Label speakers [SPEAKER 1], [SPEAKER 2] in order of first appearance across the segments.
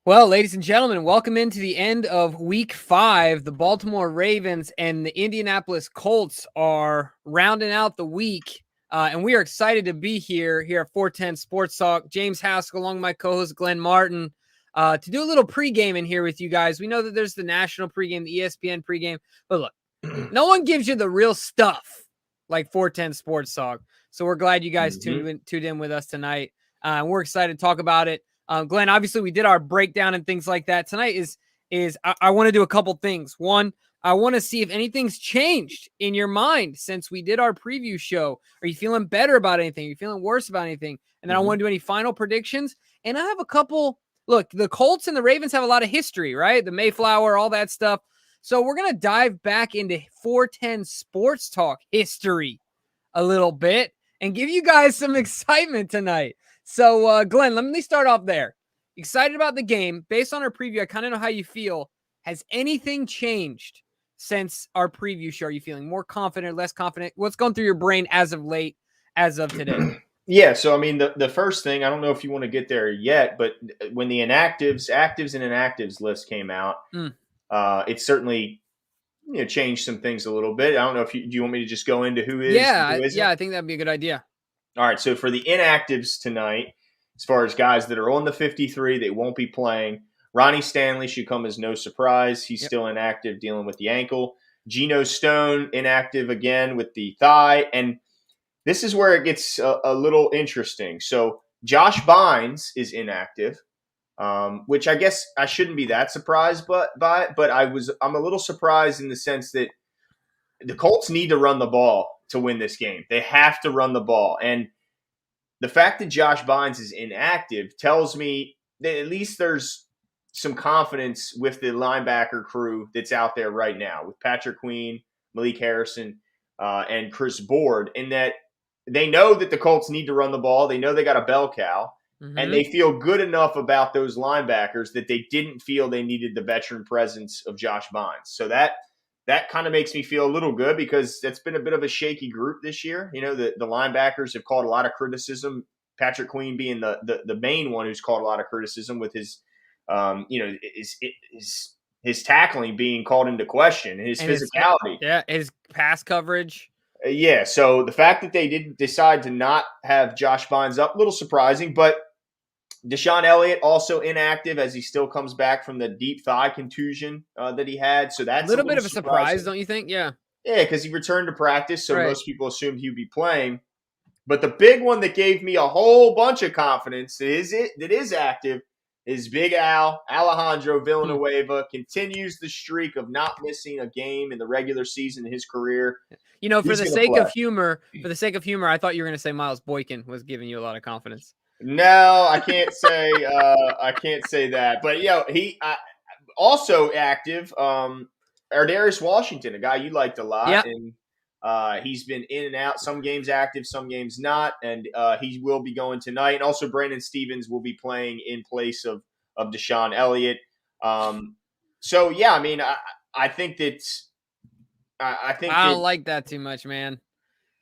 [SPEAKER 1] Well, ladies and gentlemen, welcome into the end of week 5. The Baltimore Ravens and the Indianapolis Colts are rounding out the week. And we are excited to be here at 410 Sports Talk. James Haskell, along with my co-host Glenn Martin, to do a little pregame in here with you guys. We know that there's the national pregame, the ESPN pregame, but look, no one gives you the real stuff like 410 Sports Talk. So we're glad you guys tuned in with us tonight. We're excited to talk about it. Glenn, obviously we did our breakdown and things like that. Tonight I want to do a couple things. One, I want to see if anything's changed in your mind since we did our preview show. Are you feeling better about anything? Are you feeling worse about anything? And then I want to do any final predictions. And I have a couple. Look, the Colts and the Ravens have a lot of history, right? The Mayflower, all that stuff. So we're going to dive back into 410 Sports Talk history a little bit and give you guys some excitement tonight. So, Glenn, let me start off there. Excited about the game. Based on our preview, I kind of know how you feel. Has anything changed since our preview show? Are you feeling more confident, less confident? What's going through your brain as of late, as of today?
[SPEAKER 2] Yeah, so I mean, the first thing, I don't know if you want to get there yet, but when the actives and inactives list came out, it certainly changed some things a little bit. I don't know if do you want me to just go into who is and who isn't?
[SPEAKER 1] Yeah, I think that'd be a good idea.
[SPEAKER 2] All right, so for the inactives tonight, as far as guys that are on the 53, they won't be playing. Ronnie Stanley should come as no surprise. He's still inactive, dealing with the ankle. Geno Stone inactive again with the thigh, and this is where it gets a little interesting. So Josh Bynes is inactive, which I guess I shouldn't be that surprised but I'm a little surprised in the sense that the Colts need to run the ball to win this game. They have to run the ball. And the fact that Josh Bynes is inactive tells me that at least there's some confidence with the linebacker crew that's out there right now with Patrick Queen, Malik Harrison, and Chris Board, in that they know that the Colts need to run the ball. They know they got a bell cow, and they feel good enough about those linebackers that they didn't feel they needed the veteran presence of Josh Bynes. So that kind of makes me feel a little good because that's been a bit of a shaky group this year. The linebackers have caught a lot of criticism, Patrick Queen being the main one who's caught a lot of criticism with his his tackling being called into question, his physicality.
[SPEAKER 1] His pass coverage.
[SPEAKER 2] Yeah, so the fact that they didn't decide to not have Josh Bynes up, a little surprising, but Deshaun Elliott also inactive as he still comes back from the deep thigh contusion that he had. So that's
[SPEAKER 1] a little bit of a surprise, don't you think? Yeah.
[SPEAKER 2] Yeah, because he returned to practice, so most people assumed he would be playing. But the big one that gave me a whole bunch of confidence that is active is Big Al, Alejandro Villanueva, continues the streak of not missing a game in the regular season in his career.
[SPEAKER 1] For the sake of humor, I thought you were going to say Miles Boykin was giving you a lot of confidence.
[SPEAKER 2] No, I can't say that. But he also active. Ardarius Washington, a guy you liked a lot, and he's been in and out. Some games active, some games not, and he will be going tonight. And also, Brandon Stevens will be playing in place of Deshaun Elliott. So yeah, I mean, I think that I
[SPEAKER 1] don't like that too much, man.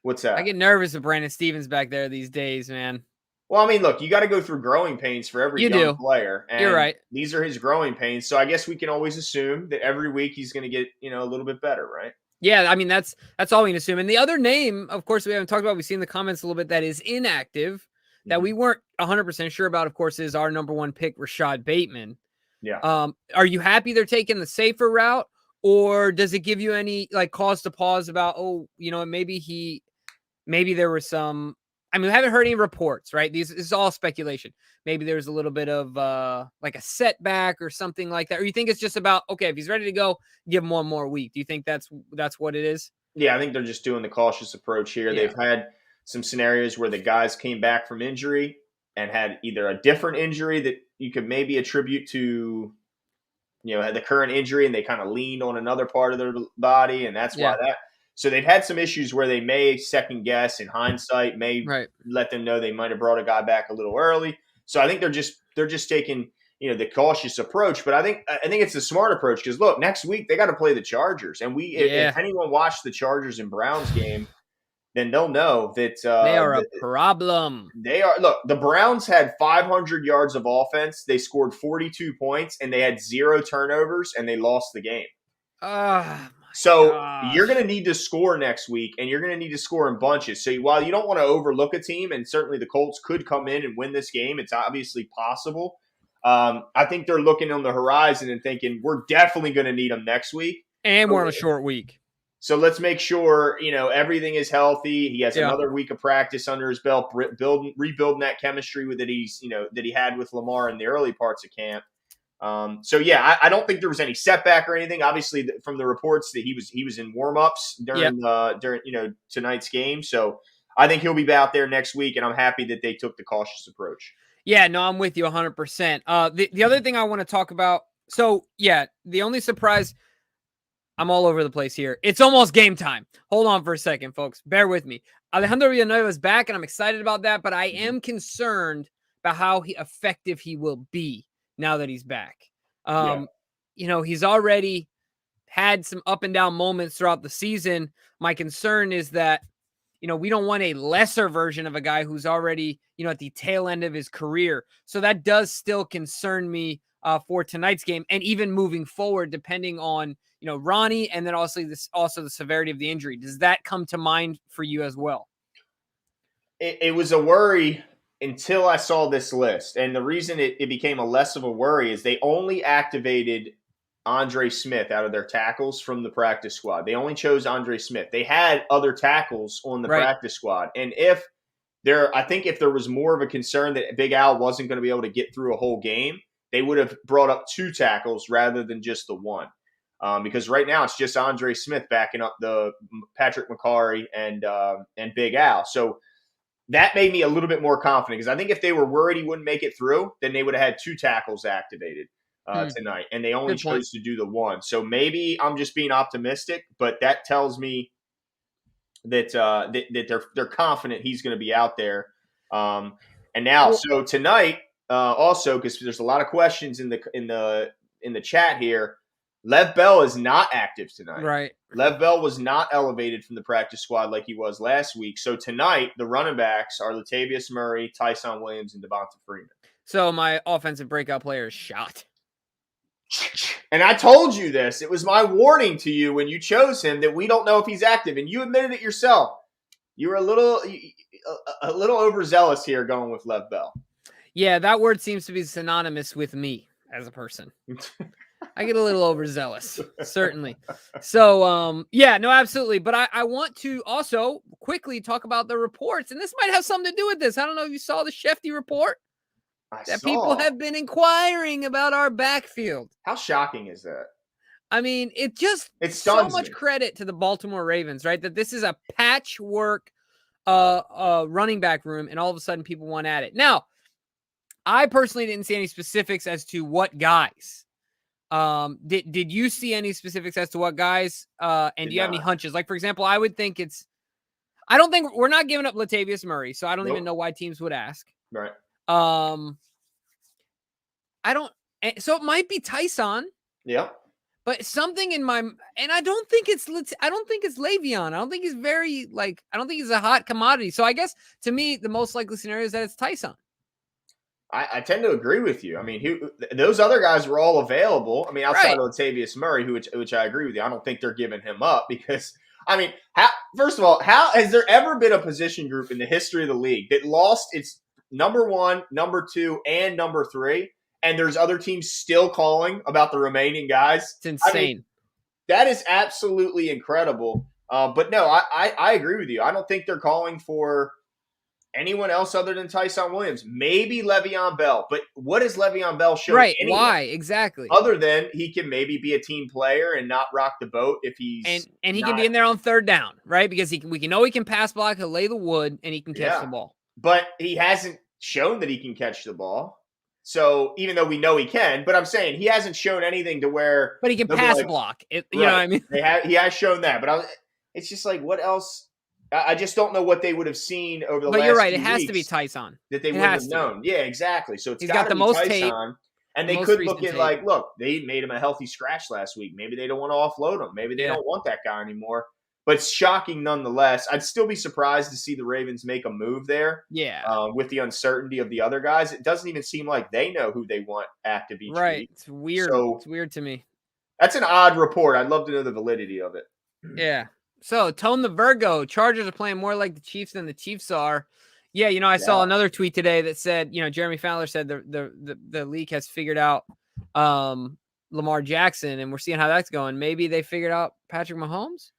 [SPEAKER 2] What's that?
[SPEAKER 1] I get nervous with Brandon Stevens back there these days, man.
[SPEAKER 2] Well, I mean, look, you got to go through growing pains for every young player. And
[SPEAKER 1] you're right.
[SPEAKER 2] These are his growing pains. So I guess we can always assume that every week he's going to get, a little bit better, right?
[SPEAKER 1] Yeah, I mean, that's all we can assume. And the other name, of course, we haven't talked about, we've seen in the comments a little bit, that is inactive, that we weren't 100% sure about, of course, is our number one pick, Rashad Bateman.
[SPEAKER 2] Yeah.
[SPEAKER 1] Are you happy they're taking the safer route? Or does it give you any cause to pause about, maybe there was some, I mean, we haven't heard any reports, right? This is all speculation. Maybe there's a little bit of a setback or something like that. Or you think it's just about, okay, if he's ready to go, give him one more week. Do you think that's what it is?
[SPEAKER 2] Yeah, I think they're just doing the cautious approach here. Yeah. They've had some scenarios where the guys came back from injury and had either a different injury that you could maybe attribute to, the current injury, and they kind of leaned on another part of their body, and that's why that. So they've had some issues where they may second guess in hindsight, may let them know they might have brought a guy back a little early. So I think they're just taking the cautious approach. But I think it's the smart approach because look, next week they got to play the Chargers, and if anyone watched the Chargers and Browns game, then they'll know that
[SPEAKER 1] They are a problem.
[SPEAKER 2] they are. Look, the Browns had 500 yards of offense. They scored 42 points, and they had 0 turnovers, and they lost the game.
[SPEAKER 1] Oh, my
[SPEAKER 2] So you're
[SPEAKER 1] gosh.
[SPEAKER 2] going to need to score next week, and you're going to need to score in bunches. So while you don't want to overlook a team, and certainly the Colts could come in and win this game, it's obviously possible. I think they're looking on the horizon and thinking we're definitely going to need them next week.
[SPEAKER 1] And we're on a short week.
[SPEAKER 2] So let's make sure, everything is healthy. He has another week of practice under his belt, rebuilding that chemistry that he had with Lamar in the early parts of camp. I don't think there was any setback or anything. Obviously, from the reports that he was in warmups during tonight's game. So I think he'll be out there next week, and I'm happy that they took the cautious approach.
[SPEAKER 1] Yeah, no, I'm with you 100%. The other thing I want to talk about. So yeah, the only surprise. I'm all over the place here. It's almost game time. Hold on for a second, folks. Bear with me. Alejandro Villanueva is back, and I'm excited about that, but I am concerned about how effective he will be now that he's back. He's already had some up and down moments throughout the season. My concern is that, we don't want a lesser version of a guy who's already, at the tail end of his career. So that does still concern me for tonight's game, and even moving forward, depending on, Ronnie, and then also the severity of the injury. Does that come to mind for you as well?
[SPEAKER 2] It was a worry until I saw this list. And the reason it became a less of a worry is they only activated Andre Smith out of their tackles from the practice squad. They only chose Andre Smith. They had other tackles on the practice squad. And I think if there was more of a concern that Big Al wasn't going to be able to get through a whole game, they would have brought up 2 tackles rather than just the 1. Because right now it's just Andre Smith backing up the Patrick McCarry and Big Al. So that made me a little bit more confident, because I think if they were worried he wouldn't make it through, then they would have had 2 tackles activated tonight, and they only chose to do the 1. So maybe I'm just being optimistic, but that tells me that they're confident he's going to be out there. And now, so tonight, also, because there's a lot of questions in the chat here. Lev Bell is not active tonight.
[SPEAKER 1] Right.
[SPEAKER 2] Lev Bell was not elevated from the practice squad like he was last week. So tonight, the running backs are Latavius Murray, Tyson Williams, and Devonta Freeman.
[SPEAKER 1] So my offensive breakout player is shot.
[SPEAKER 2] And I told you this. It was my warning to you when you chose him that we don't know if he's active. And you admitted it yourself. You were a little overzealous here going with Lev Bell.
[SPEAKER 1] Yeah, that word seems to be synonymous with me as a person. I get a little overzealous, certainly. So, no, absolutely. But I want to also quickly talk about the reports, and this might have something to do with this. I don't know if you saw the Shefty report people have been inquiring about our backfield.
[SPEAKER 2] How shocking is that?
[SPEAKER 1] I mean, it's so much credit to the Baltimore Ravens, right? That this is a patchwork running back room, and all of a sudden people want at it. Now, I personally didn't see any specifics as to what guys. Did you see any specifics as to what guys? And do you have any hunches? Like, for example, I would think I don't think we're not giving up Latavius Murray, so I don't even know why teams would ask.
[SPEAKER 2] Right.
[SPEAKER 1] So it might be Tyson.
[SPEAKER 2] Yeah.
[SPEAKER 1] But something in and I don't think it's Le'Veon. I don't think he's I don't think he's a hot commodity. So I guess to me, the most likely scenario is that it's Tyson.
[SPEAKER 2] I tend to agree with you. I mean, those other guys were all available. I mean, outside of Latavius Murray, which I agree with you. I don't think they're giving him up because, I mean, first of all, how has there ever been a position group in the history of the league that lost its number 1, number 2, and number 3, and there's other teams still calling about the remaining guys?
[SPEAKER 1] It's insane.
[SPEAKER 2] I mean, that is absolutely incredible. But no, I agree with you. I don't think they're calling for anyone else other than Tyson Williams. Maybe Le'Veon Bell. But what has Le'Veon Bell shown?
[SPEAKER 1] Right.
[SPEAKER 2] Anyway?
[SPEAKER 1] Why? Exactly.
[SPEAKER 2] Other than he can maybe be a team player and not rock the boat if he's
[SPEAKER 1] and he can be in there on third down, right? Because we know he can pass block, he'll lay the wood, and he can catch the ball.
[SPEAKER 2] But he hasn't shown that he can catch the ball. So even though we know he can, but I'm saying he hasn't shown anything to where.
[SPEAKER 1] But he can pass block. You know what I mean?
[SPEAKER 2] He has shown that. But it's just like, what else? I just don't know what they would have seen over the last 2 weeks.
[SPEAKER 1] But you're right. It has to be Tyson.
[SPEAKER 2] That they wouldn't have known. Yeah, exactly. So he's got
[SPEAKER 1] the most
[SPEAKER 2] Tyson,
[SPEAKER 1] tape.
[SPEAKER 2] And they could look at look, they made him a healthy scratch last week. Maybe they don't want to offload him. Maybe they don't want that guy anymore. but shocking nonetheless. I'd still be surprised to see the Ravens make a move there.
[SPEAKER 1] Yeah.
[SPEAKER 2] With the uncertainty of the other guys, it doesn't even seem like they know who they want active each
[SPEAKER 1] Right.
[SPEAKER 2] week.
[SPEAKER 1] It's weird.
[SPEAKER 2] So
[SPEAKER 1] It's weird to me.
[SPEAKER 2] that's an odd report. I'd love to know the validity of it.
[SPEAKER 1] Yeah. So Tone the Virgo, Chargers are playing more like the Chiefs than the Chiefs are. Yeah, I saw another tweet today that said, Jeremy Fowler said the league has figured out Lamar Jackson, and we're seeing how that's going. Maybe they figured out Patrick Mahomes.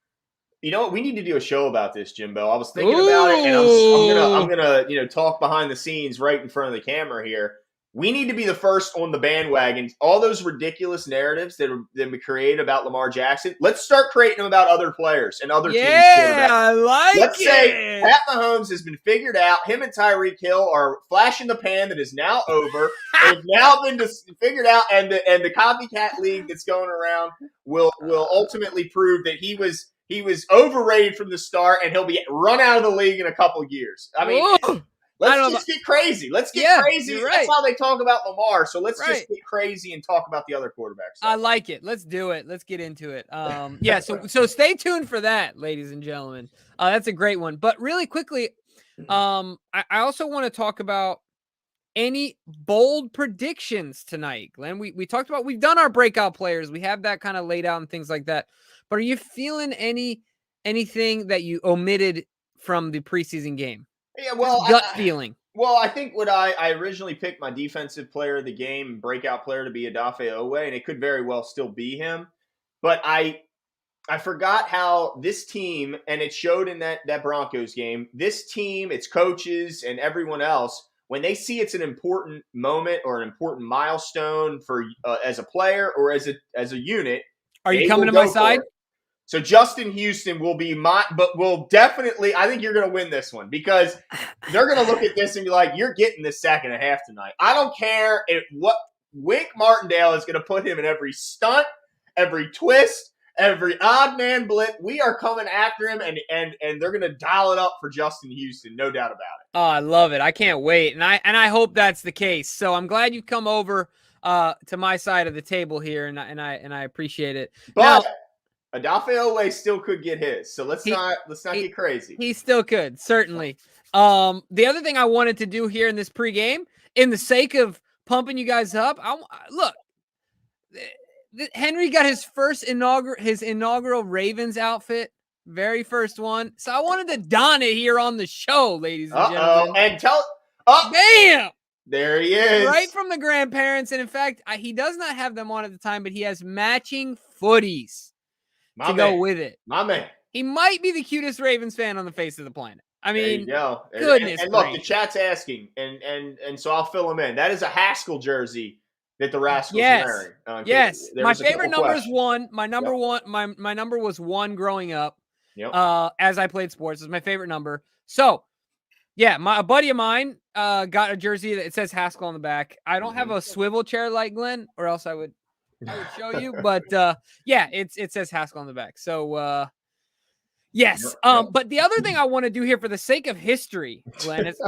[SPEAKER 2] You know what? We need to do a show about this, Jimbo. I was thinking about it, and I'm gonna talk behind the scenes right in front of the camera here. We need to be the first on the bandwagon. All those ridiculous narratives that we create about Lamar Jackson, let's start creating them about other players and other teams.
[SPEAKER 1] Yeah, I like
[SPEAKER 2] Let's
[SPEAKER 1] it.
[SPEAKER 2] say Pat Mahomes has been figured out. Him and Tyreek Hill are flash in the pan that is now over. They've now been figured out, and the copycat league that's going around will ultimately prove that he was overrated from the start, and he'll be run out of the league in a couple of years. I mean, let's just get crazy. Let's get crazy.
[SPEAKER 1] Right.
[SPEAKER 2] That's how they talk about Lamar. So let's just get crazy and talk about the other quarterbacks.
[SPEAKER 1] I like it. Let's do it. Let's get into it. Yeah. So stay tuned for that, ladies and gentlemen. That's a great one. But really quickly, I also want to talk about any bold predictions tonight, Glenn. We talked about, we've done our breakout players. We have that kind of laid out and things like that. But are you feeling anything that you omitted from the preseason game?
[SPEAKER 2] Yeah, well,
[SPEAKER 1] gut feeling.
[SPEAKER 2] Well, I think what I originally picked my defensive player of the game and breakout player to be Odafe Owe, and it could very well still be him. But I forgot how this team, and it showed in that Broncos game, this team, its coaches, and everyone else, when they see it's an important moment or an important milestone for as a player or as a unit.
[SPEAKER 1] Are you coming to my side?
[SPEAKER 2] So Justin Houston will be but will definitely, I think you're going to win this one because they're going to look at this and be like, you're getting this sack and a half tonight. I don't care what Wink Martindale is going to put him in every stunt, every twist, every odd man blitz. We are coming after him, and they're going to dial it up for Justin Houston, no doubt about it.
[SPEAKER 1] Oh, I love it. I can't wait. And I hope that's the case. So I'm glad you come over to my side of the table here, and I appreciate it.
[SPEAKER 2] But Odafe Owe still could get his, so let's not get crazy.
[SPEAKER 1] He still could, certainly. The other thing I wanted to do here in this pregame, in the sake of pumping you guys up, look, Henry got his inaugural Ravens outfit, very first one. So I wanted to don it here on the show, ladies and gentlemen.
[SPEAKER 2] And
[SPEAKER 1] bam!
[SPEAKER 2] There he is.
[SPEAKER 1] Right from the grandparents. And in fact, he does not have them on at the time, but he has matching footies to go with it.
[SPEAKER 2] My man.
[SPEAKER 1] He might be the cutest Ravens fan on the face of the planet. I mean,
[SPEAKER 2] there you go.
[SPEAKER 1] Goodness.
[SPEAKER 2] And look, the chat's asking, and so I'll fill them in. That is a Haskell jersey that the Rascals are wearing.
[SPEAKER 1] Yes. My favorite number is 1. My number one, my number was 1 growing up.
[SPEAKER 2] Yep.
[SPEAKER 1] As I played sports, is my favorite number. So, yeah, a buddy of mine got a jersey that it says Haskell on the back. I don't have a swivel chair like Glenn, or else I would show you. But yeah, it says Haskell on the back. So yes. But the other thing I want to do here for the sake of history, Glenn, is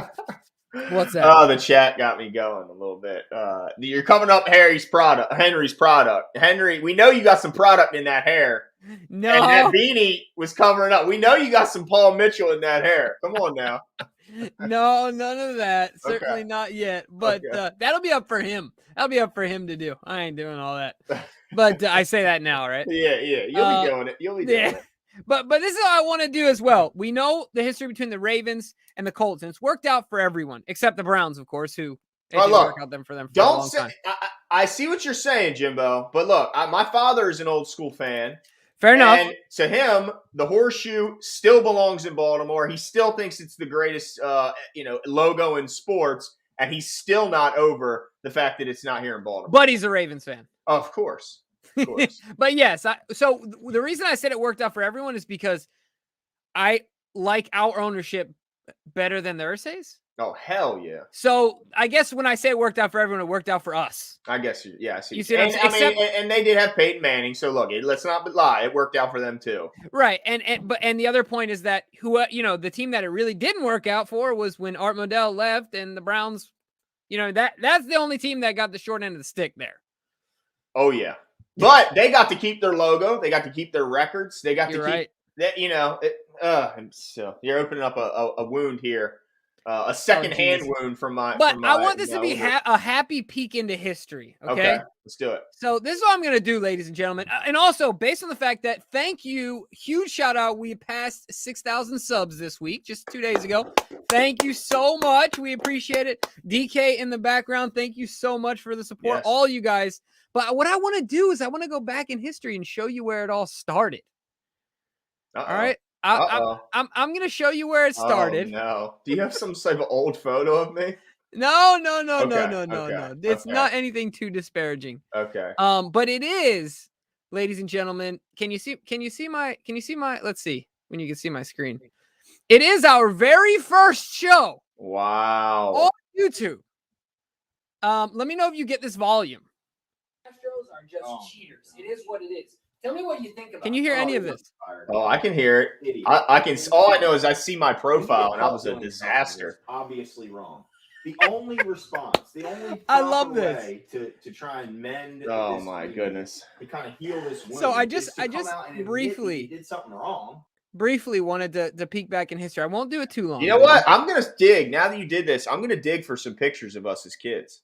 [SPEAKER 1] what's that?
[SPEAKER 2] Oh, the chat got me going a little bit. You're coming up Henry's product. Henry, we know you got some product in that hair.
[SPEAKER 1] No.
[SPEAKER 2] And that beanie was covering up. We know you got some Paul Mitchell in that hair. Come on now.
[SPEAKER 1] No, none of that. Certainly not yet. But that'll be up for him. That'll be up for him to do. I ain't doing all that. But I say that now, right?
[SPEAKER 2] Yeah. You'll be doing it. You'll be doing it.
[SPEAKER 1] But this is what I want to do as well. We know the history between the Ravens and the Colts, and it's worked out for everyone except the Browns, of course, who didn't work out for them for a long time.
[SPEAKER 2] I see what you're saying, Jimbo. But look, my father is an old school fan.
[SPEAKER 1] Fair enough.
[SPEAKER 2] And to him, the horseshoe still belongs in Baltimore. He still thinks it's the greatest, logo in sports, and he's still not over the fact that it's not here in Baltimore.
[SPEAKER 1] But he's a Ravens fan.
[SPEAKER 2] Of course.
[SPEAKER 1] But yes, so the reason I said it worked out for everyone is because I like our ownership better than the Irsay's.
[SPEAKER 2] Oh, hell yeah.
[SPEAKER 1] So I guess when I say it work out for everyone, it worked out for us.
[SPEAKER 2] I guess, yeah. I see.
[SPEAKER 1] You see what I'm saying?
[SPEAKER 2] And they did have Peyton Manning, so look, let's not lie. It worked out for them too.
[SPEAKER 1] Right. And the other point is that the team that it really didn't work out for was when Art Modell left and the Browns, that's the only team that got the short end of the stick there.
[SPEAKER 2] Oh, yeah. But they got to keep their logo. They got to keep their records. They got to keep that so you're opening up a wound here, a
[SPEAKER 1] Oh,
[SPEAKER 2] secondhand
[SPEAKER 1] geez.
[SPEAKER 2] wound from my
[SPEAKER 1] But I want this to be
[SPEAKER 2] older.
[SPEAKER 1] a happy peek into history,
[SPEAKER 2] Okay,
[SPEAKER 1] okay?
[SPEAKER 2] let's do it.
[SPEAKER 1] So this is what I'm going to do, ladies and gentlemen. And also, based on the fact that, thank you, huge shout out. We passed 6,000 subs this week, just 2 days ago. Thank you so much. We appreciate it. DK in the background, thank you so much for the support,
[SPEAKER 2] Yes.
[SPEAKER 1] all you guys. But what I want to do is I want to go back in history and show you where it all started. All right. I'm going to show you where it
[SPEAKER 2] Oh
[SPEAKER 1] started.
[SPEAKER 2] no. Do you have some type of old photo of me?
[SPEAKER 1] No.
[SPEAKER 2] Okay.
[SPEAKER 1] It's not anything too disparaging.
[SPEAKER 2] Okay.
[SPEAKER 1] But it is, ladies and gentlemen. Can you see my, let's see when you can see my screen. It is our very first show.
[SPEAKER 2] Wow.
[SPEAKER 1] On YouTube. Let me know if you get this volume. Astros are just cheaters. It is what it is. Tell me what you think about it. Can you hear any of this?
[SPEAKER 2] Oh, I can hear it. I can. All I know is I see my profile, and I was a disaster.
[SPEAKER 3] Obviously wrong. The only response, the only
[SPEAKER 1] I love this
[SPEAKER 3] way to try and mend.
[SPEAKER 2] Oh
[SPEAKER 3] this
[SPEAKER 2] my goodness!
[SPEAKER 3] To kind of heal this wound.
[SPEAKER 1] So I just
[SPEAKER 3] briefly did something wrong.
[SPEAKER 1] Briefly wanted to peek back in history. I won't do it too long.
[SPEAKER 2] You know what? I'm gonna dig. Now that you did this, I'm gonna dig for some pictures of us as kids.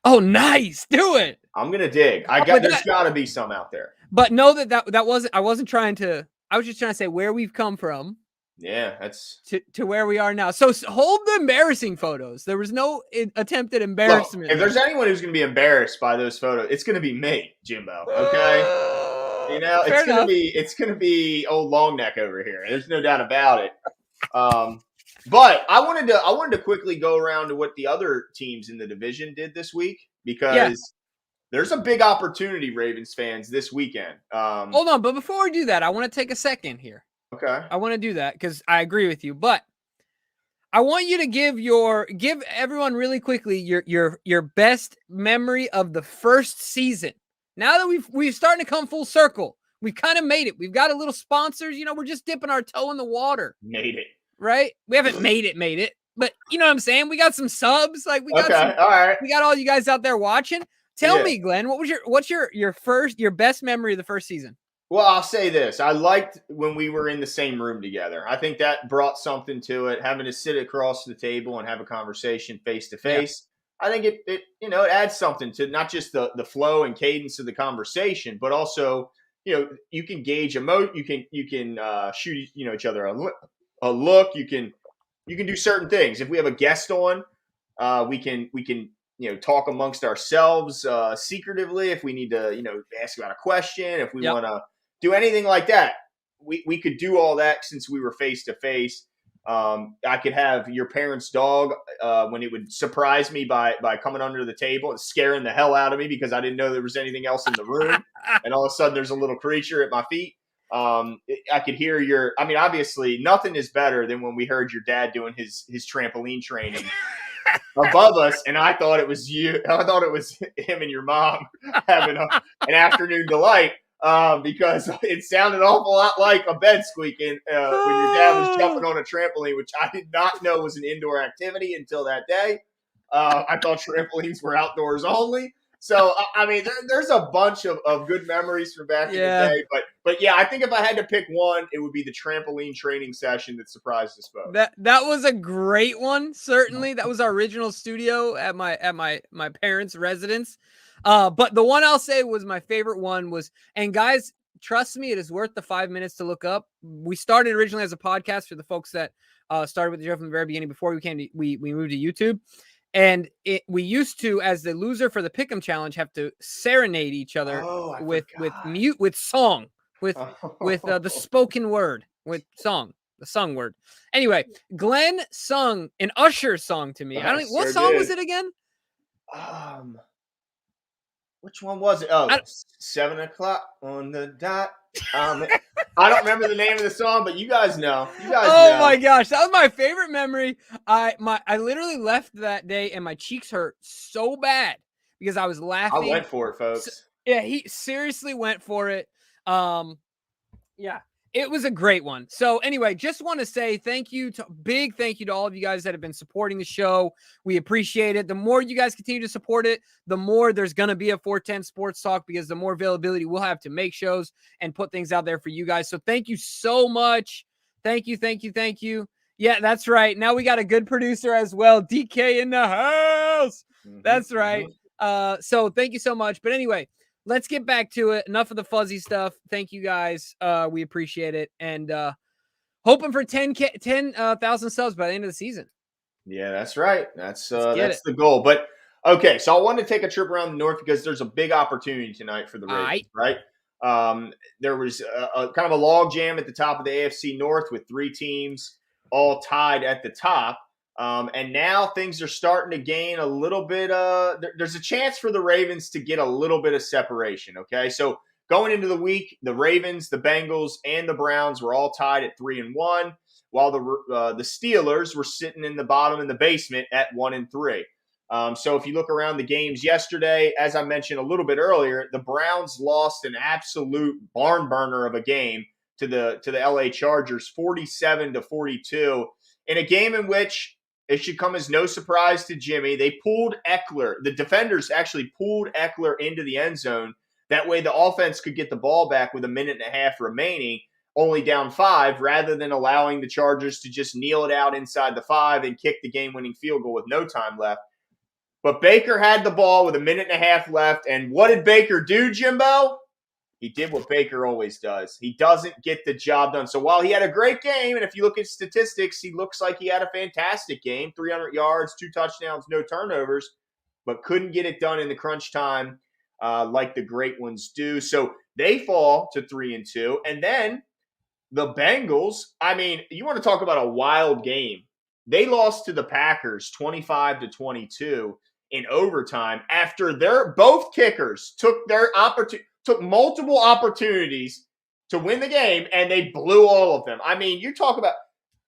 [SPEAKER 1] Oh, nice! Do it.
[SPEAKER 2] I'm gonna dig. There's got to be some out there.
[SPEAKER 1] But know that wasn't. I wasn't trying to. I was just trying to say where we've come from.
[SPEAKER 2] Yeah, that's
[SPEAKER 1] to where we are now. So hold the embarrassing photos. There was no attempt at embarrassment.
[SPEAKER 2] Look, if there's anyone who's going to be embarrassed by those photos, it's going to be me, Jimbo. Okay, it's going to be old long neck over here. There's no doubt about it. But I wanted to quickly go around to what the other teams in the division did this week because there's a big opportunity, Ravens fans, this weekend.
[SPEAKER 1] Hold on, but before we do that, I want to take a second here.
[SPEAKER 2] Okay.
[SPEAKER 1] I want to do that because I agree with you, but I want you to give everyone really quickly your best memory of the first season. Now that we've starting to come full circle, we've kind of made it. We've got a little sponsors. We're just dipping our toe in the water.
[SPEAKER 2] Made it,
[SPEAKER 1] right? We haven't made it, but you know what I'm saying. We got some subs. Like we got
[SPEAKER 2] all right.
[SPEAKER 1] We got all you guys out there watching. Tell me, Glenn, what's your best memory of the first season?
[SPEAKER 2] Well, I'll say this. I liked when we were in the same room together. I think that brought something to it, having to sit across the table and have a conversation face to face. I think it adds something to not just the flow and cadence of the conversation, but also, you can gauge you can shoot, each other a look. You can do certain things. If we have a guest on, we can talk amongst ourselves secretively. If we need to, ask about a question, if we want to do anything like that, we could do all that since we were face to face. I could have your parents' dog when it would surprise me by coming under the table and scaring the hell out of me because I didn't know there was anything else in the room, and all of a sudden there's a little creature at my feet. I could hear obviously nothing is better than when we heard your dad doing his trampoline training above us, and I thought it was you. I thought it was him and your mom having an afternoon delight because it sounded an awful lot like a bed squeaking when your dad was jumping on a trampoline, which I did not know was an indoor activity until that day. I thought trampolines were outdoors only. So, there's a bunch of good memories from back in the day. But yeah, I think if I had to pick one, it would be the trampoline training session that surprised us both.
[SPEAKER 1] That was a great one. Certainly, that was our original studio at my parents' residence. But the one I'll say was my favorite one was, and guys, trust me, it is worth the 5 minutes to look up. We started originally as a podcast for the folks that started with the show from the very beginning before we moved to YouTube. And we used to, as the loser for the Pick'em challenge, have to serenade each other with song, with the spoken word, with song, the sung word. Anyway, Glenn sung an Usher song to me. What song was it again?
[SPEAKER 2] Which one was it? 7 o'clock on the dot. I don't remember the name of the song, but you guys know.
[SPEAKER 1] My gosh, that was my favorite memory. I literally left that day and my cheeks hurt so bad because I was laughing.
[SPEAKER 2] I went for it, folks.
[SPEAKER 1] He seriously went for it. Yeah. It was a great one. So anyway, just want to say big thank you to all of you guys that have been supporting the show. We appreciate it. The more you guys continue to support it, the more there's going to be a 410 Sports Talk, because the more availability we'll have to make shows and put things out there for you guys. So thank you so much. Thank you. Yeah, that's right. Now we got a good producer as well. DK in the house. That's right. So thank you so much. But anyway, let's get back to it. Enough of the fuzzy stuff. Thank you guys. We appreciate it. And hoping for 10,000 subs by the end of the season.
[SPEAKER 2] Yeah, that's right. That's the goal. But okay, so I wanted to take a trip around the north because there's a big opportunity tonight for the Ravens, right? There was a kind of a log jam at the top of the AFC North with 3 teams all tied at the top. And now things are starting to gain a little bit. There's a chance for the Ravens to get a little bit of separation. Okay, so going into the week, the Ravens, the Bengals, and the Browns were all tied at 3-1, while the Steelers were sitting in the bottom in the basement at 1-3. So if you look around the games yesterday, as I mentioned a little bit earlier, the Browns lost an absolute barn burner of a game to the LA Chargers, 47-42, in a game in which it should come as no surprise to Jimmy. They pulled Eckler. The defenders actually pulled Eckler into the end zone. That way the offense could get the ball back with a minute and a half remaining, only down 5, rather than allowing the Chargers to just kneel it out inside the 5 and kick the game-winning field goal with no time left. But Baker had the ball with a minute and a half left, and what did Baker do, Jimbo? He did what Baker always does. He doesn't get the job done. So while he had a great game, and if you look at statistics, he looks like he had a fantastic game, 300 yards, 2 touchdowns, no turnovers, but couldn't get it done in the crunch time like the great ones do. So they fall to 3-2. And then the Bengals, I mean, you want to talk about a wild game. They lost to the Packers 25-22 in overtime after both kickers took multiple opportunities to win the game, and they blew all of them. I mean, you talk about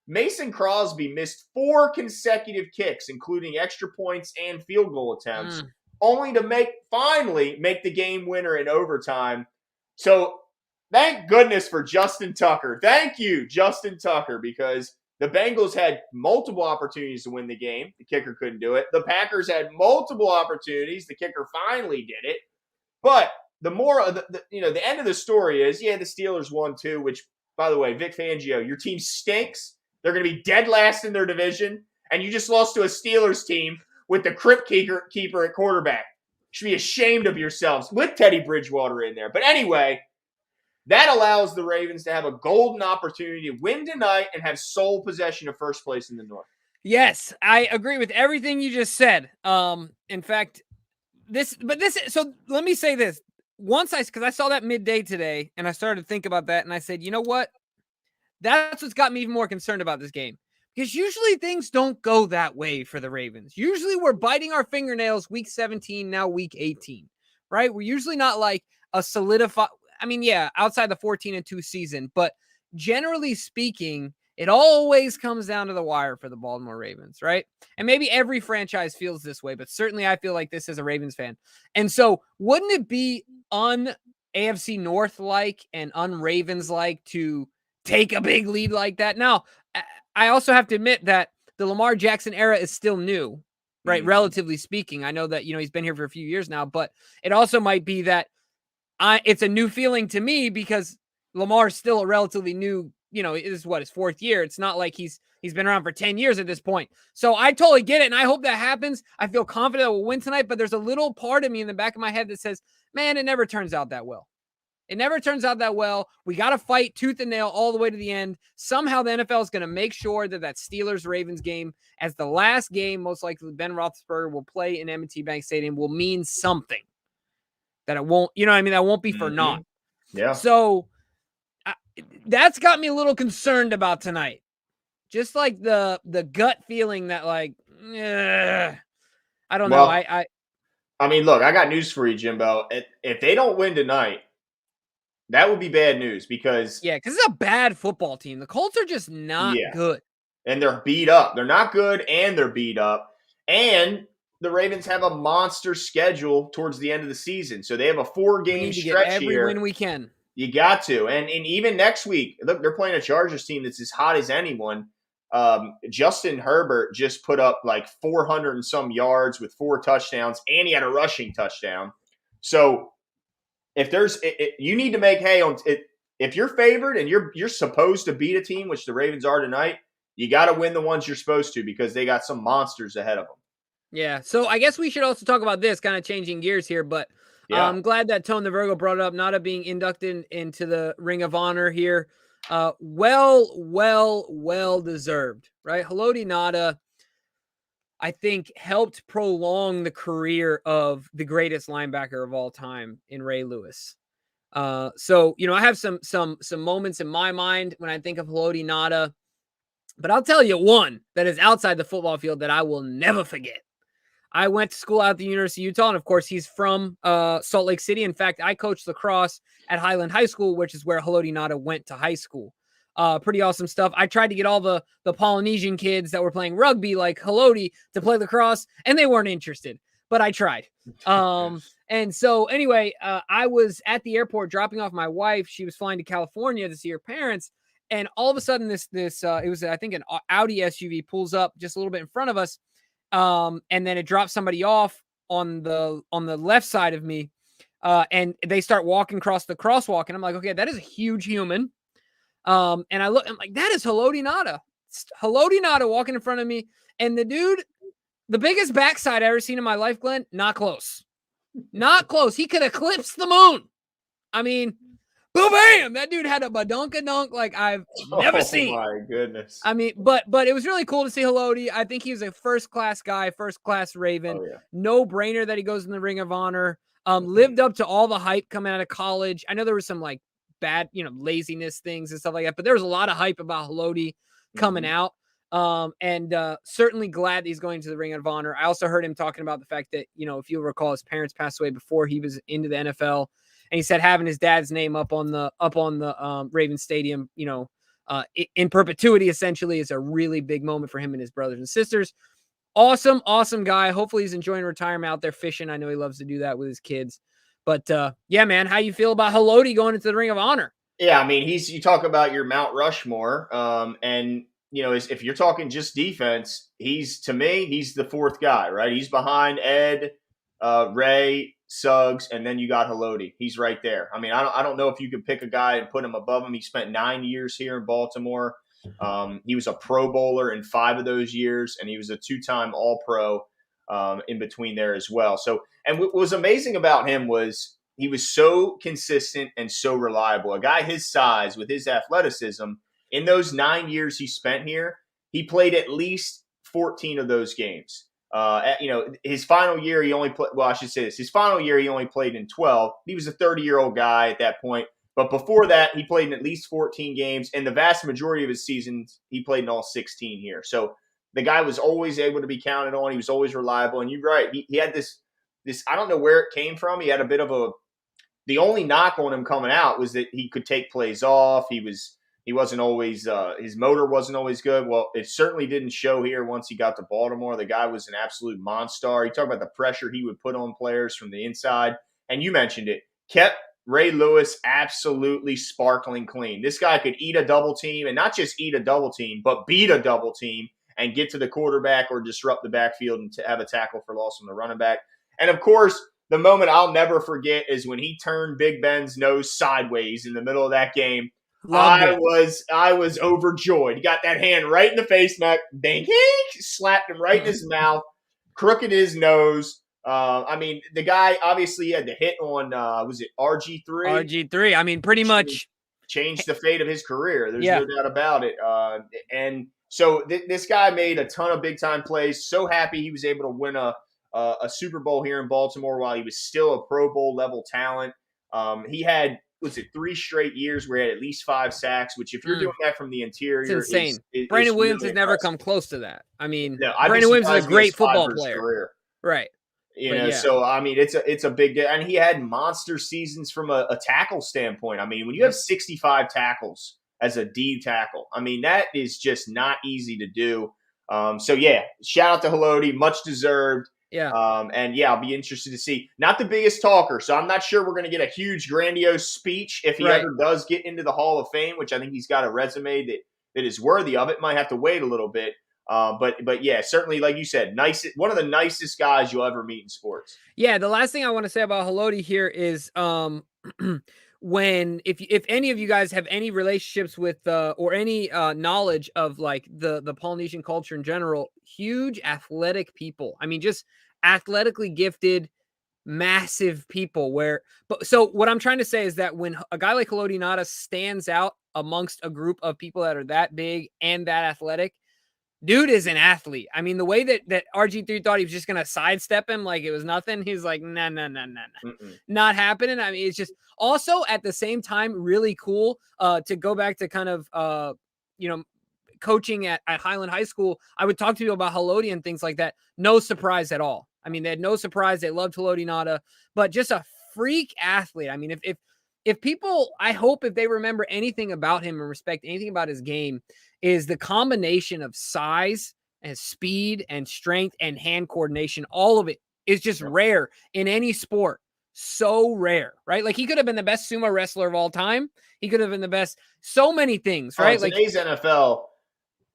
[SPEAKER 2] Mason Crosby missed 4 consecutive kicks, including extra points and field goal attempts, only to finally make the game winner in overtime. So thank goodness for Justin Tucker. Thank you, Justin Tucker, because the Bengals had multiple opportunities to win the game. The kicker couldn't do it. The Packers had multiple opportunities. The kicker finally did it. But the end of the story is, the Steelers won too, which, by the way, Vic Fangio, your team stinks. They're going to be dead last in their division, and you just lost to a Steelers team with the crypt keeper at quarterback. You should be ashamed of yourselves with Teddy Bridgewater in there. But anyway, that allows the Ravens to have a golden opportunity to win tonight and have sole possession of first place in the North.
[SPEAKER 1] Yes, I agree with everything you just said. In fact, so let me say this. Because I saw that midday today and I started to think about that, and I said, you know what? That's what's got me even more concerned about this game. Because usually things don't go that way for the Ravens. Usually we're biting our fingernails week 17, now week 18, right? We're usually not like a solidified, outside the 14-2 season, but generally speaking, it always comes down to the wire for the Baltimore Ravens, right? And maybe every franchise feels this way, but certainly I feel like this as a Ravens fan. And so wouldn't it be un-AFC North-like and un-Ravens-like to take a big lead like that? Now, I also have to admit that the Lamar Jackson era is still new, right? Mm-hmm. Relatively speaking. I know that, he's been here for a few years now, but it also might be that it's a new feeling to me because Lamar's still a relatively new, it is his 4th year. It's not like he's been around for 10 years at this point. So I totally get it, and I hope that happens. I feel confident we'll win tonight, but there's a little part of me in the back of my head that says, man, it never turns out that well. It never turns out that well. We got to fight tooth and nail all the way to the end. Somehow the NFL is going to make sure that Steelers-Ravens game, as the last game, most likely Ben Roethlisberger will play in M&T Bank Stadium, will mean something. That it won't, that won't be for naught.
[SPEAKER 2] Yeah.
[SPEAKER 1] So that's got me a little concerned about tonight. Just like the gut feeling that I don't know.
[SPEAKER 2] I mean, look, I got news for you, Jimbo. If they don't win tonight, that would be bad news because
[SPEAKER 1] it's a bad football team. The Colts are just not good.
[SPEAKER 2] And they're beat up. They're not good and they're beat up. And the Ravens have a monster schedule towards the end of the season. So they have a 4-game stretch
[SPEAKER 1] every
[SPEAKER 2] here.
[SPEAKER 1] win we can.
[SPEAKER 2] You got to. And even next week, look, they're playing a Chargers team that's as hot as anyone. Justin Herbert just put up like 400 and some yards with 4 touchdowns, and he had a rushing touchdown. So if there's you need to make hay on it. If you're favored and you're supposed to beat a team, which the Ravens are tonight, you got to win the ones you're supposed to because they got some monsters ahead of them.
[SPEAKER 1] Yeah. So I guess we should also talk about this, kind of changing gears here, but I'm glad that Tone the Virgo brought it up, Nada being inducted into the Ring of Honor here. Well deserved, right? Haloti Nada, I think, helped prolong the career of the greatest linebacker of all time in Ray Lewis. So, I have some moments in my mind when I think of Haloti Nada, but I'll tell you one that is outside the football field that I will never forget. I went to school out at the University of Utah, and of course, he's from Salt Lake City. In fact, I coached lacrosse at Highland High School, which is where Haloti Nada went to high school. Pretty awesome stuff. I tried to get all the Polynesian kids that were playing rugby like Haloti to play lacrosse, and they weren't interested, but I tried. And so anyway, I was at the airport dropping off my wife. She was flying to California to see her parents. And all of a sudden it was, I think, an Audi SUV pulls up just a little bit in front of us. And then it drops somebody off on the left side of me. And they start walking across the crosswalk. And I'm like, okay, that is a huge human. And I'm like, that is Haloti Nada. Haloti Nada walking in front of me. And the dude, the biggest backside I ever seen in my life, Glenn, not close. Not close. He could eclipse the moon. I mean, boom, bam! That dude had a badunkadunk like I've never seen.
[SPEAKER 2] Oh, my goodness.
[SPEAKER 1] I mean, but it was really cool to see Haloti. I think he was a first-class guy, first-class Raven.
[SPEAKER 2] Oh, yeah.
[SPEAKER 1] No-brainer that he goes in the Ring of Honor. Lived up to all the hype coming out of college. I know there was some, like, bad, laziness things and stuff like that, but there was a lot of hype about Haloti coming out. And certainly glad that he's going to the Ring of Honor. I also heard him talking about the fact that, if you'll recall, his parents passed away before he was into the NFL. And he said having his dad's name up on the Ravens Stadium, in perpetuity, essentially, is a really big moment for him and his brothers and sisters. Awesome guy. Hopefully he's enjoying retirement out there fishing. I know he loves to do that with his kids. But yeah, man, how you feel about Haloti going into the Ring of Honor?
[SPEAKER 2] Yeah, I mean, you talk about your Mount Rushmore, and if you're talking just defense, he's the fourth guy, right? He's behind Ed, Ray, Suggs, and then you got Haloti. He's right there. I mean, I don't know if you could pick a guy and put him above him. He spent 9 years here in Baltimore. He was a Pro Bowler in 5 of those years, and he was a 2-time All-Pro in between there as well. So, and what was amazing about him was he was so consistent and so reliable. A guy his size with his athleticism, in those 9 years he spent here, he played at least 14 of those games. His final year, he only played, well, I should say this. His final year, he only played in 12. He was a 30-year-old guy at that point. But before that, he played in at least 14 games. And the vast majority of his seasons, he played in all 16 here. So the guy was always able to be counted on. He was always reliable. And you're right. He had this, I don't know where it came from. He had a bit of the only knock on him coming out was that he could take plays off. He wasn't always his motor wasn't always good. Well, it certainly didn't show here once he got to Baltimore. The guy was an absolute monster. You talk about the pressure he would put on players from the inside. And you mentioned it. Kept Ray Lewis absolutely sparkling clean. This guy could eat a double team, and not just eat a double team, but beat a double team and get to the quarterback or disrupt the backfield and have a tackle for loss on the running back. And, of course, the moment I'll never forget is when he turned Big Ben's nose sideways in the middle of that game. I was overjoyed. He got that hand right in the face, Mac. Dang, slapped him right in his mouth, crooked his nose. I mean, the guy obviously had the hit on, was it RG3?
[SPEAKER 1] RG3. I mean, pretty much
[SPEAKER 2] changed the fate of his career. There's no doubt about it. And so this guy made a ton of big-time plays. So happy he was able to win a Super Bowl here in Baltimore while he was still a Pro Bowl-level talent. He had – 3 straight years where he had at least 5 sacks, which if you're doing that from the interior,
[SPEAKER 1] it's insane. Brandon Williams has never come close to that. I mean,
[SPEAKER 2] Brandon
[SPEAKER 1] Williams is a great football player.
[SPEAKER 2] Career.
[SPEAKER 1] Right.
[SPEAKER 2] So, I mean, it's a big deal. And he had monster seasons from a tackle standpoint. I mean, when you have 65 tackles as a D tackle, I mean, that is just not easy to do. So, yeah, shout out to Haloti, much deserved.
[SPEAKER 1] Yeah.
[SPEAKER 2] And yeah, I'll be interested to see. Not the biggest talker, so I'm not sure we're going to get a huge, grandiose speech if he
[SPEAKER 1] Right.
[SPEAKER 2] ever does get into the Hall of Fame, which I think he's got a resume that is worthy of it. Might have to wait a little bit. But yeah, certainly, like you said, one of the nicest guys you'll ever meet in sports.
[SPEAKER 1] Yeah, the last thing I want to say about Haloti here is when if any of you guys have any relationships with or any knowledge of like the Polynesian culture in general, huge athletic people. I mean, just athletically gifted, massive people but so what I'm trying to say is that when a guy like Haloti Ngata stands out amongst a group of people that are that big and that athletic, dude is an athlete. I mean, the way that RG3 thought he was just going to sidestep him like it was nothing, he's like, nah, not happening. I mean, it's just also at the same time really cool to go back to kind of, you know, coaching at Highland High School. I would talk to people about Haloti and things like that. No surprise at all. I mean, they had no surprise. They loved Haloti Ngata, but just a freak athlete. I mean, if people, I hope if they remember anything about him and respect anything about his game, is the combination of size and speed and strength and hand coordination. All of it is just rare in any sport. So rare, right? Like he could have been the best sumo wrestler of all time. He could have been the best, so many things, right?
[SPEAKER 2] In today's NFL,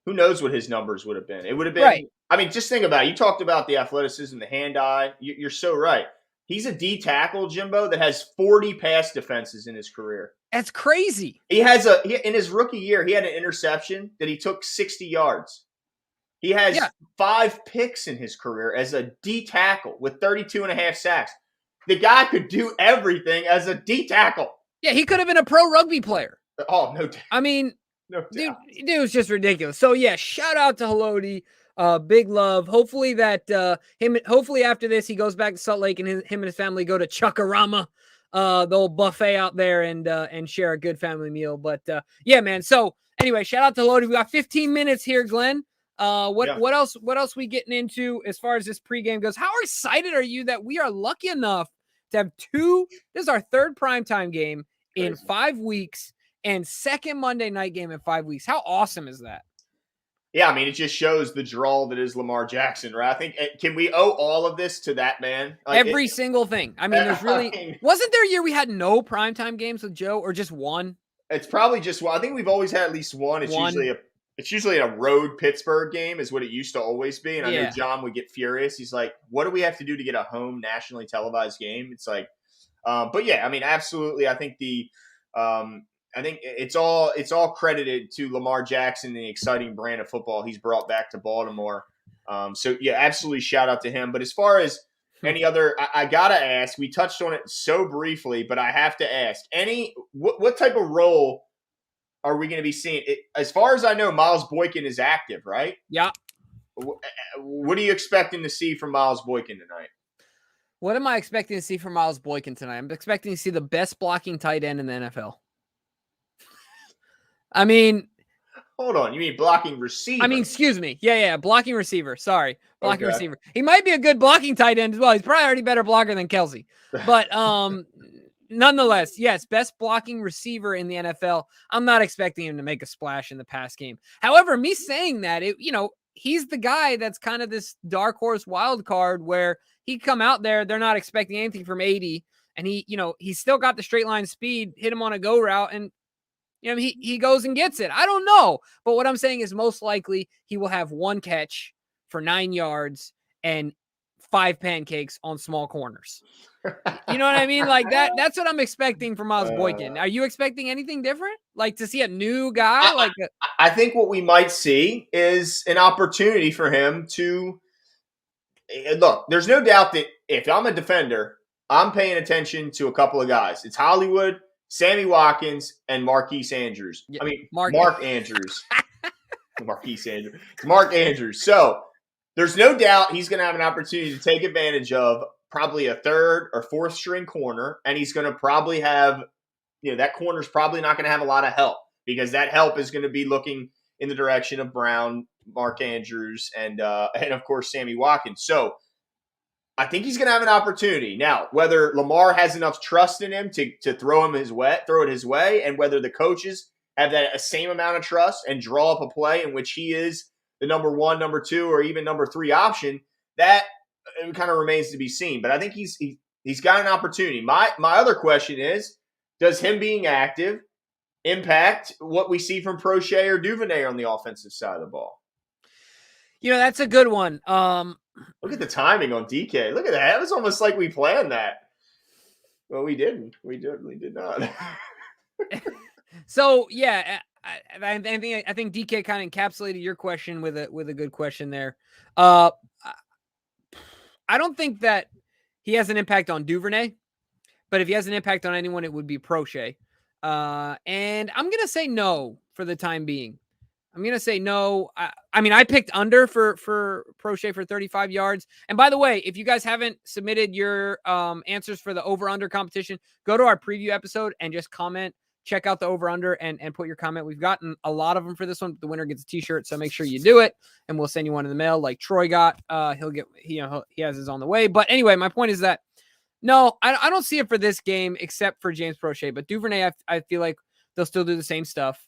[SPEAKER 2] who knows what his numbers would have been? It would have been,
[SPEAKER 1] right.
[SPEAKER 2] I mean, just think about it. You talked about the athleticism, the hand-eye. You're so right. He's a D tackle, Jimbo, that has 40 pass defenses in his career.
[SPEAKER 1] That's crazy.
[SPEAKER 2] He has in his rookie year, he had an interception that he took 60 yards. He has 5 picks in his career as a D tackle with 32 and a half sacks. The guy could do everything as a D tackle.
[SPEAKER 1] Yeah, he could have been a pro rugby player.
[SPEAKER 2] Oh, no doubt.
[SPEAKER 1] I mean,
[SPEAKER 2] no doubt.
[SPEAKER 1] Dude was just ridiculous. So yeah, shout out to Haloti. Big love. Hopefully that hopefully after this he goes back to Salt Lake and him and his family go to Chuckarama, the old buffet out there and share a good family meal. But yeah, man. So anyway, shout out to Haloti. We got 15 minutes here, Glenn. What else we getting into as far as this pregame goes? How excited are you that we are lucky enough to have this is our third primetime game in 5 weeks and second Monday night game in 5 weeks. How awesome is that?
[SPEAKER 2] Yeah, I mean, it just shows the draw that is Lamar Jackson, right? I think, can we owe all of this to that man?
[SPEAKER 1] Like every single thing. I mean, there's really wasn't there a year we had no primetime games with Joe or just one?
[SPEAKER 2] It's probably just one. I think we've always had at least one. It's usually a road Pittsburgh game is what it used to always be. And I know John would get furious. He's like, what do we have to do to get a home nationally televised game? It's like, but yeah, I mean, absolutely. I think I think it's all credited to Lamar Jackson and the exciting brand of football he's brought back to Baltimore. So yeah, absolutely shout out to him. But as far as any other, I gotta ask. We touched on it so briefly, but I have to ask: what type of role are we going to be seeing? As far as I know, Miles Boykin is active, right?
[SPEAKER 1] Yeah.
[SPEAKER 2] What are you expecting to see from Miles Boykin tonight?
[SPEAKER 1] What am I expecting to see from Miles Boykin tonight? I'm expecting to see the best blocking tight end in the NFL. I mean,
[SPEAKER 2] hold on. You mean blocking receiver?
[SPEAKER 1] I mean, excuse me. Yeah. Blocking receiver. Sorry. Blocking receiver. He might be a good blocking tight end as well. He's probably already better blocker than Kelsey. But nonetheless, yes, best blocking receiver in the NFL. I'm not expecting him to make a splash in the pass game. However, me saying that, he's the guy that's kind of this dark horse wild card where he come out there. They're not expecting anything from 80. And he's still got the straight line speed, hit him on a go route. And he goes and gets it. I don't know. But what I'm saying is most likely he will have one catch for 9 yards and 5 pancakes on small corners. You know what I mean? Like that's what I'm expecting from Miles Boykin. Are you expecting anything different? Like to see a new guy?
[SPEAKER 2] I think what we might see is an opportunity for him to look. There's no doubt that if I'm a defender, I'm paying attention to a couple of guys. It's Hollywood, Sammy Watkins, and Marquise Andrews.
[SPEAKER 1] Yeah,
[SPEAKER 2] Mark Andrews. Marquise Andrews. It's Mark Andrews. So there's no doubt he's going to have an opportunity to take advantage of probably a third or fourth string corner, and he's going to probably have, that corner's probably not going to have a lot of help because that help is going to be looking in the direction of Brown, Mark Andrews, and of course Sammy Watkins. So I think he's going to have an opportunity. Now, whether Lamar has enough trust in him to throw it his way, and whether the coaches have that same amount of trust and draw up a play in which he is the number 1, number 2, or even number 3 option, that it kind of remains to be seen. But I think he's got an opportunity. My other question is, does him being active impact what we see from Prochet or Duvernay on the offensive side of the ball?
[SPEAKER 1] That's a good one.
[SPEAKER 2] Look at the timing on DK. Look at that. It was almost like we planned that. Well, we didn't. We did not.
[SPEAKER 1] So yeah, I think DK kind of encapsulated your question with a good question there. I don't think that he has an impact on Duvernay, but if he has an impact on anyone, it would be Prochet. And I'm gonna say no for the time being. I'm going to say no. I mean, I picked under for Prochet for 35 yards. And by the way, if you guys haven't submitted your answers for the over-under competition, go to our preview episode and just comment, check out the over-under and put your comment. We've gotten a lot of them for this one. The winner gets a t-shirt, so make sure you do it. And we'll send you one in the mail like Troy got. He has his on the way. But anyway, my point is that, no, I don't see it for this game except for James Prochet. But Duvernay, I feel like they'll still do the same stuff.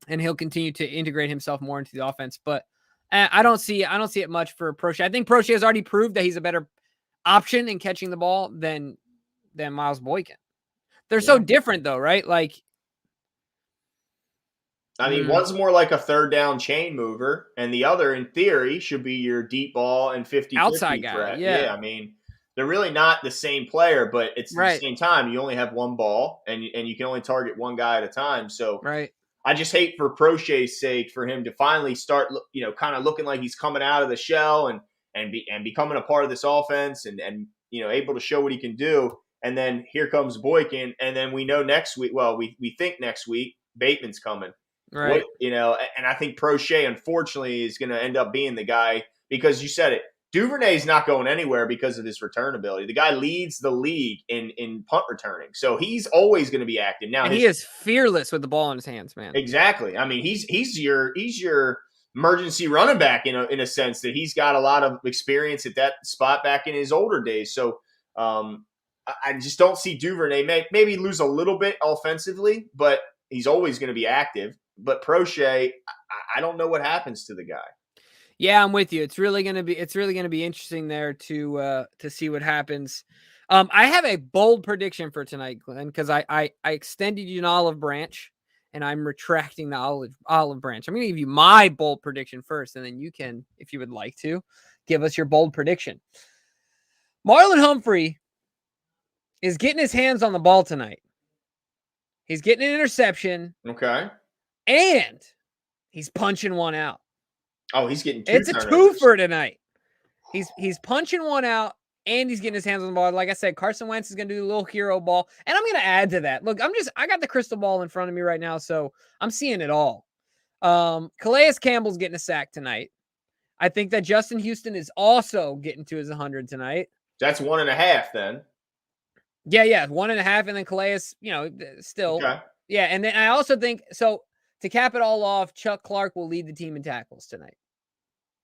[SPEAKER 1] And he'll continue to integrate himself more into the offense. But I don't see it much for Prochet. I think Prochet has already proved that he's a better option in catching the ball than Miles Boykin. They're so different though, right? Like,
[SPEAKER 2] I mean, one's more like a third down chain mover, and the other, in theory, should be your deep ball and 50-50
[SPEAKER 1] outside guy.
[SPEAKER 2] threat.
[SPEAKER 1] Yeah,
[SPEAKER 2] I mean, they're really not the same player, but it's at the same time, you only have one ball, and you can only target one guy at a time. So I just hate for Prochet's sake for him to finally start, kind of looking like he's coming out of the shell and becoming a part of this offense and able to show what he can do. And then here comes Boykin, and then we know next week. Well, we think next week Bateman's coming, right? And I think Prochet, unfortunately, is going to end up being the guy because you said it. Duvernay's not going anywhere because of his return ability. The guy leads the league in punt returning, so he's always going to be active. Now
[SPEAKER 1] he is fearless with the ball in his hands, man.
[SPEAKER 2] Exactly. I mean, he's your emergency running back in a sense that he's got a lot of experience at that spot back in his older days. So I just don't see Duvernay maybe lose a little bit offensively, but he's always going to be active. But Prochet, I don't know what happens to the guy.
[SPEAKER 1] Yeah, I'm with you. It's really gonna be interesting there to see what happens. I have a bold prediction for tonight, Glenn, because I extended you an olive branch, and I'm retracting the olive branch. I'm gonna give you my bold prediction first, and then you can, if you would like to, give us your bold prediction. Marlon Humphrey is getting his hands on the ball tonight. He's getting an interception.
[SPEAKER 2] Okay.
[SPEAKER 1] And he's punching one out.
[SPEAKER 2] Oh, he's getting two.
[SPEAKER 1] It's a twofer tonight. He's punching one out, and he's getting his hands on the ball. Like I said, Carson Wentz is going to do a little hero ball, and I'm going to add to that. Look, I got the crystal ball in front of me right now, so I'm seeing it all. Calais Campbell's getting a sack tonight. I think that Justin Houston is also getting to his 100 tonight.
[SPEAKER 2] That's 1.5 then.
[SPEAKER 1] Yeah, 1.5, and then Calais, still.
[SPEAKER 2] Okay.
[SPEAKER 1] Yeah, and then I also think, so to cap it all off, Chuck Clark will lead the team in tackles tonight.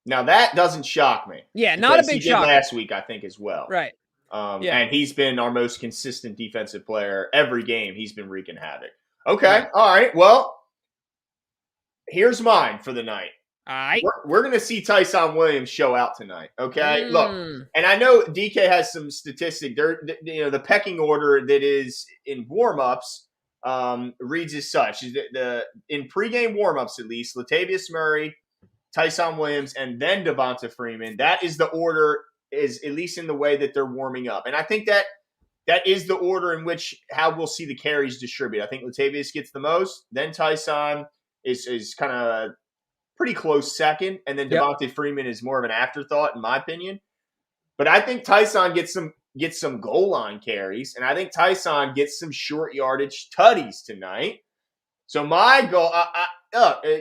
[SPEAKER 2] Now, that doesn't shock me.
[SPEAKER 1] Yeah, not a big shock.
[SPEAKER 2] Last week, I think, as well.
[SPEAKER 1] Right.
[SPEAKER 2] And he's been our most consistent defensive player. Every game, he's been wreaking havoc. Okay, all right. Well, here's mine for the night.
[SPEAKER 1] All right.
[SPEAKER 2] We're going to see Tyson Williams show out tonight, okay? Look, and I know DK has some statistic. The pecking order that is in warm-ups reads as such. In pregame warm-ups, at least, Latavius Murray, Tyson Williams, and then Devonta Freeman. That is the order, is at least in the way that they're warming up. And I think that is the order in which how we'll see the carries distribute. I think Latavius gets the most, then Tyson is kind of pretty close second, and then Devonta Freeman is more of an afterthought, in my opinion. But I think Tyson gets some goal line carries, and I think Tyson gets some short yardage tutties tonight. So my goal,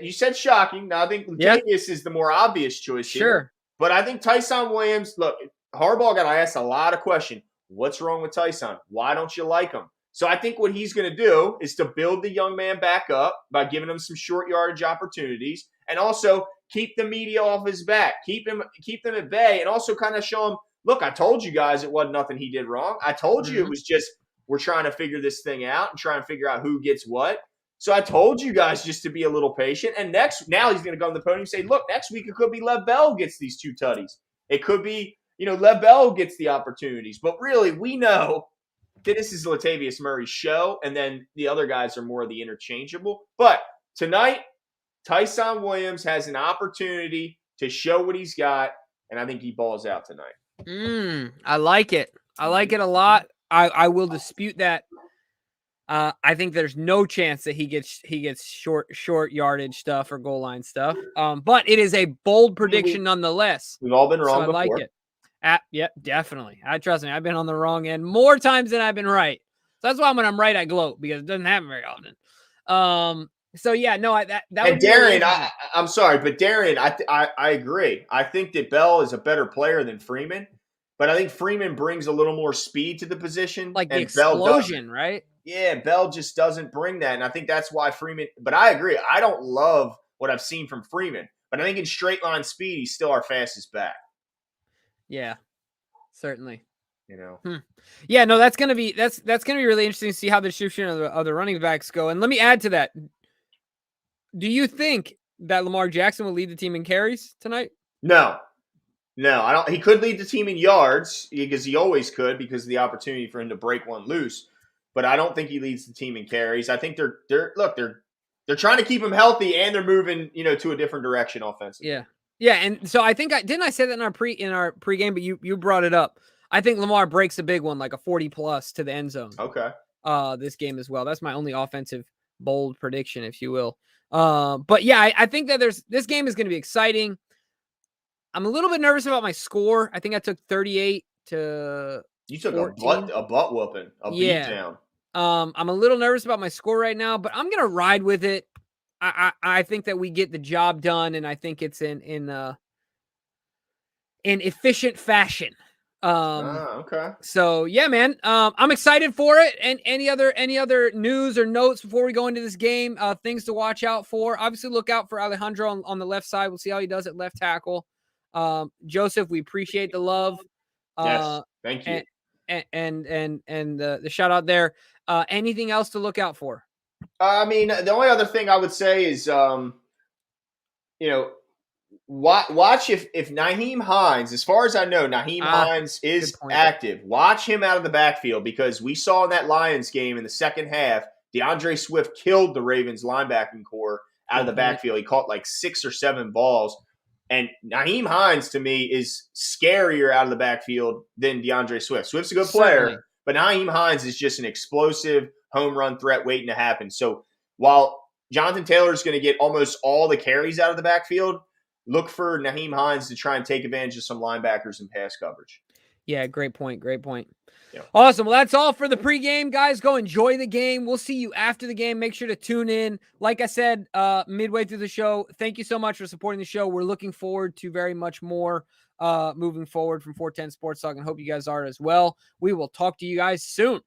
[SPEAKER 2] you said shocking. Now I think Latavius is the more obvious choice here.
[SPEAKER 1] Sure.
[SPEAKER 2] But I think Tyson Williams, look, Harbaugh got asked a lot of questions. What's wrong with Tyson? Why don't you like him? So I think what he's going to do is to build the young man back up by giving him some short yardage opportunities, and also keep the media off his back, keep them at bay, and also kind of show him, look, I told you guys it wasn't nothing he did wrong. I told you it was just we're trying to figure this thing out and try and figure out who gets what. So I told you guys just to be a little patient. And now he's going to go on the podium and say, look, next week it could be Lev Bell gets these two tutties. It could be, Lev Bell gets the opportunities. But really, we know that this is Latavius Murray's show, and then the other guys are more of the interchangeable. But tonight, Tyson Williams has an opportunity to show what he's got, and I think he balls out tonight.
[SPEAKER 1] I like it. I like it a lot. I will dispute that. I think there's no chance that he gets short yardage stuff or goal line stuff. But it is a bold prediction nonetheless.
[SPEAKER 2] We've all been wrong
[SPEAKER 1] so
[SPEAKER 2] before.
[SPEAKER 1] I like it. Yep, definitely. Trust me, I've been on the wrong end more times than I've been right. So that's why when I'm right, I gloat because it doesn't happen very often. So yeah, no, that
[SPEAKER 2] and Darren, I'm sorry, but Darren, I agree. I think that Bell is a better player than Freeman, but I think Freeman brings a little more speed to the position,
[SPEAKER 1] like the
[SPEAKER 2] and
[SPEAKER 1] explosion, right?
[SPEAKER 2] Yeah, Bell just doesn't bring that, and I think that's why Freeman. But I agree. I don't love what I've seen from Freeman, but I think in straight line speed, he's still our fastest back.
[SPEAKER 1] Yeah, certainly.
[SPEAKER 2] Yeah,
[SPEAKER 1] no, that's gonna be really interesting to see how the distribution of the running backs go. And let me add to that. Do you think that Lamar Jackson will lead the team in carries tonight?
[SPEAKER 2] No, I don't. He could lead the team in yards because he always could because of the opportunity for him to break one loose. But I don't think he leads the team in carries. I think they're trying to keep him healthy and they're moving, to a different direction offensively.
[SPEAKER 1] Yeah. And so I think didn't I say that in our pregame, but you brought it up. I think Lamar breaks a big one, like a 40+ to the end zone.
[SPEAKER 2] Okay.
[SPEAKER 1] This game as well. That's my only offensive bold prediction, if you will. But yeah, I think that this game is going to be exciting. I'm a little bit nervous about my score. I think I took 38 to.
[SPEAKER 2] You took
[SPEAKER 1] 14.
[SPEAKER 2] a butt whooping, beat down.
[SPEAKER 1] I'm a little nervous about my score right now, but I'm gonna ride with it. I think that we get the job done, and I think it's in efficient fashion.
[SPEAKER 2] Okay.
[SPEAKER 1] So yeah, man. I'm excited for it. And any other news or notes before we go into this game? Things to watch out for. Obviously, look out for Alejandro on the left side. We'll see how he does at left tackle. Joseph, we appreciate the love.
[SPEAKER 2] Yes, thank you.
[SPEAKER 1] And the shout out there. Anything else to look out for?
[SPEAKER 2] I mean, the only other thing I would say is, watch if Nyheim Hines, as far as I know, Hines is active. Watch him out of the backfield because we saw in that Lions game in the second half, DeAndre Swift killed the Ravens linebacking core out of the backfield. He caught like 6 or 7 balls. And Nyheim Hines, to me, is scarier out of the backfield than DeAndre Swift. Swift's a good player, but Nyheim Hines is just an explosive home run threat waiting to happen. So while Jonathan Taylor is going to get almost all the carries out of the backfield, look for Nyheim Hines to try and take advantage of some linebackers and pass coverage.
[SPEAKER 1] Yeah, great point.
[SPEAKER 2] Yeah.
[SPEAKER 1] Awesome. Well, that's all for the pregame. Guys, go enjoy the game. We'll see you after the game. Make sure to tune in. Like I said, midway through the show, thank you so much for supporting the show. We're looking forward to very much more moving forward from 410 Sports Talk, and hope you guys are as well. We will talk to you guys soon.